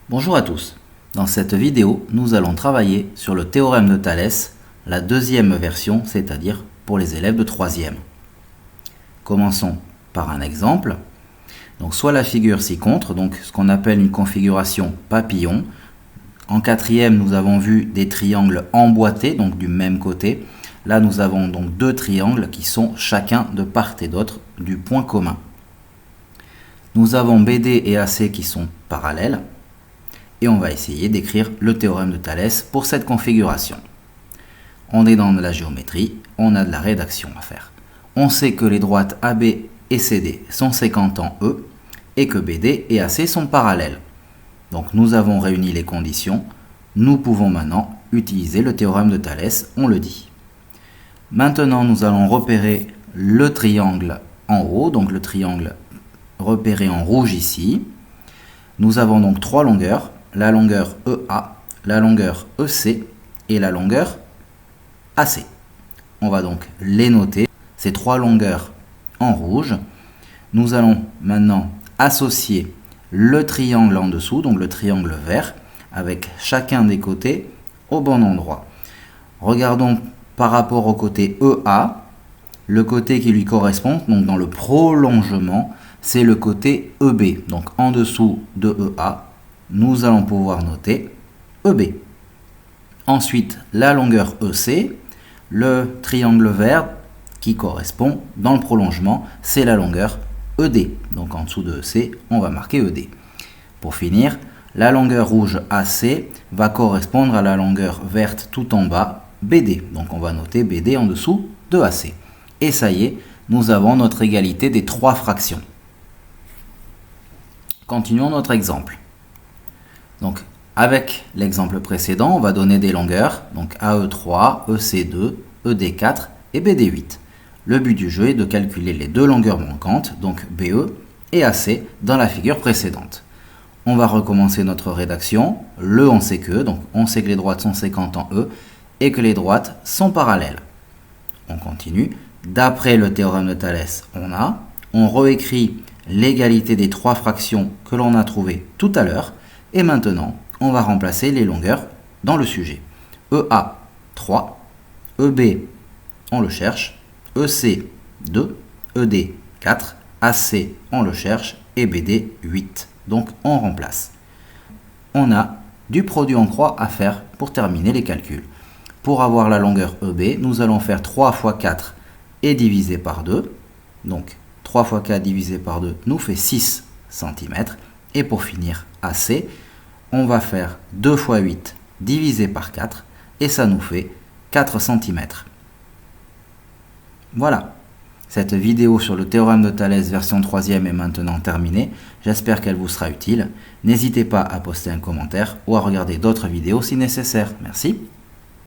Bonjour à tous. Dans cette vidéo, nous allons travailler sur le théorème de Thalès, la deuxième version, c'est-à-dire pour les élèves de 3e. Commençons par un exemple. Donc soit la figure ci-contre, donc ce qu'on appelle une configuration papillon. En 4e, nous avons vu des triangles emboîtés, donc du même côté. Là, nous avons donc deux triangles qui sont chacun de part et d'autre du point commun. Nous avons BD et AC qui sont parallèles. Et on va essayer d'écrire le théorème de Thalès pour cette configuration. On est dans de la géométrie, on a de la rédaction à faire. On sait que les droites AB et CD sont sécantes en E et que BD et AC sont parallèles. Donc nous avons réuni les conditions. Nous pouvons maintenant utiliser le théorème de Thalès, on le dit. Maintenant, nous allons repérer le triangle en haut, donc le triangle repéré en rouge ici. Nous avons donc trois longueurs, la longueur EA, la longueur EC et la longueur AC. On va donc les noter, ces trois longueurs en rouge. Nous allons maintenant associer le triangle en dessous, donc le triangle vert, avec chacun des côtés au bon endroit. Regardons par rapport au côté EA, le côté qui lui correspond, donc dans le prolongement, c'est le côté EB. Donc en dessous de EA, nous allons pouvoir noter EB. Ensuite, la longueur EC, le triangle vert qui correspond dans le prolongement, c'est la longueur ED. Donc en dessous de EC, on va marquer ED. Pour finir, la longueur rouge AC va correspondre à la longueur verte tout en bas, BD. Donc on va noter BD en dessous de AC. Et ça y est, nous avons notre égalité des trois fractions. Continuons notre exemple. Donc, avec l'exemple précédent, on va donner des longueurs, donc AE3, EC2, ED4 et BD8. Le but du jeu est de calculer les deux longueurs manquantes, donc BE et AC, dans la figure précédente. On va recommencer notre rédaction. Le on sait que, donc on sait que les droites sont sécantes en E et que les droites sont parallèles. On continue. D'après le théorème de Thalès, on réécrit l'égalité des trois fractions que l'on a trouvées tout à l'heure. Et maintenant, on va remplacer les longueurs dans le sujet. EA, 3. EB, on le cherche. EC, 2. ED, 4. AC, on le cherche. Et BD, 8. Donc, on remplace. On a du produit en croix à faire pour terminer les calculs. Pour avoir la longueur EB, nous allons faire 3 fois 4 et divisé par 2. Donc, 3 fois 4 divisé par 2 nous fait 6 cm. Et pour finir, AC, on va faire 2 fois 8 divisé par 4 et ça nous fait 4 cm. Voilà, cette vidéo sur le théorème de Thalès version 3e est maintenant terminée. J'espère qu'elle vous sera utile. N'hésitez pas à poster un commentaire ou à regarder d'autres vidéos si nécessaire. Merci.